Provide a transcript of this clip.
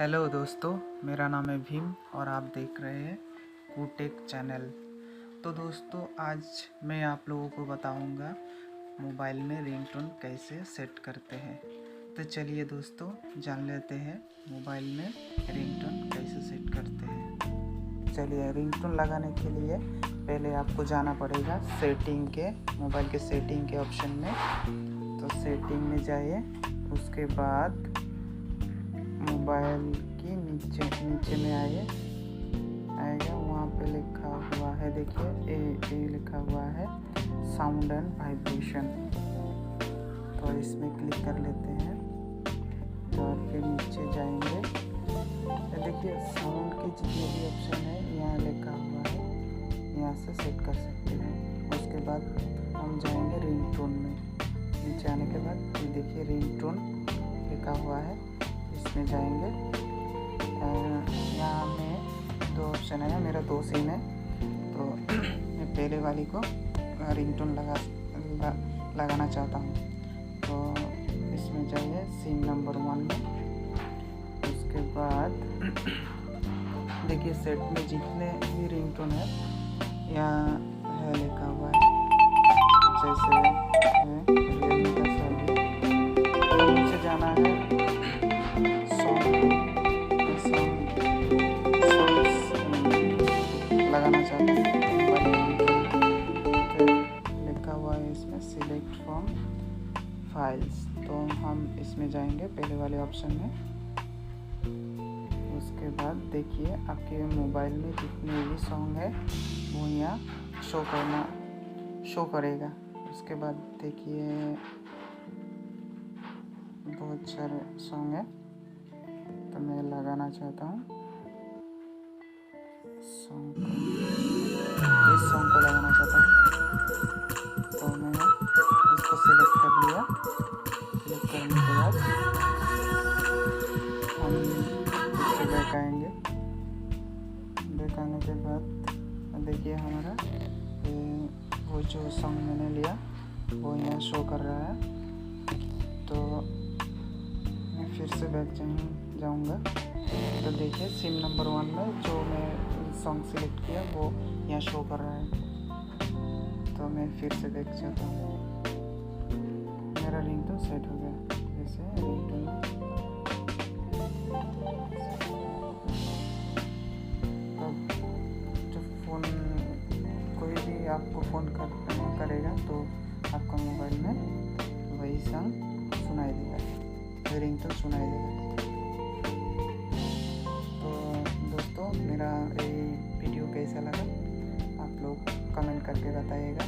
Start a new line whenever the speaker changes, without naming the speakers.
Hello दोस्तों, मेरा नाम है भीम और आप देख रहे हैं कूटेक चैनल। तो दोस्तों, आज मैं आप लोगों को बताऊंगा मोबाइल में रिंगटोन कैसे सेट करते हैं। तो चलिए दोस्तों, जान लेते हैं मोबाइल में रिंगटोन कैसे सेट करते हैं। चलिए, रिंगटोन लगाने के लिए पहले आपको जाना पड़ेगा मोबाइल के सेटिंग के ऑप्शन में। तो सेटिंग में जाइए, उसके बाद मोबाइल की नीचे में आएगा, वहाँ पे लिखा हुआ है, देखिए ए लिखा हुआ है साउंड एंड वाइब्रेशन। तो इसमें क्लिक कर लेते हैं और फिर नीचे जाएंगे। देखिए साउंड के जितने भी ऑप्शन है यहाँ लिखा हुआ है, यहाँ से सेट कर सकते हैं। उसके बाद हम जाएंगे रिंगटोन में। नीचे आने के बाद ये देखिए रिंगटोन लिखा हुआ है, इसमें जाएंगे। यहाँ में दो ऑप्शन है, मेरा 2 सिम है, तो मैं पहले वाली को रिंगटोन लगाना चाहता हूँ। तो इसमें जाइए सिम नंबर 1 में। उसके बाद देखिए सेट में जितने भी रिंगटोन है यहाँ है लिखा हुआ है, जैसे रियलमी का सभी। नीचे जाना है लगाना चाहते हैं, लिखा हुआ है इसमें सिलेक्ट फ्रॉम फाइल्स। तो हम इसमें जाएंगे पहले वाले ऑप्शन में। उसके बाद देखिए आपके मोबाइल में जितने भी सॉन्ग है वो यहाँ शो करेगा। उसके बाद देखिए बहुत सारे सॉन्ग है, तो मैं लगाना चाहता हूँ इस सॉन्ग को लगाना चाहता हूँ। तो मैंने इसको सिलेक्ट कर लिया। सिलेक्ट करने के बाद हम इससे बैक आएंगे। बैक आने के बाद देखिए हमारा वो जो सॉन्ग मैंने लिया वो यहाँ शो कर रहा है। तो मैं फिर से बैक जाऊँगा। तो देखिए सिम नंबर 1 में जो मैं सॉन्ग सिलेक्ट किया वो यहाँ शो कर रहा है। तो मैं फिर से बैक जाता हूँ। मेरा रिंगटोन सेट हो गया। जैसे रिंगटोन जब फ़ोन कोई भी आपको फ़ोन करेगा तो आपका मोबाइल में वही सॉन्ग सुनाई देगा, रिंगटोन सुनाई देगा। मेरा ये वीडियो कैसा लगा आप लोग कमेंट करके बताइएगा।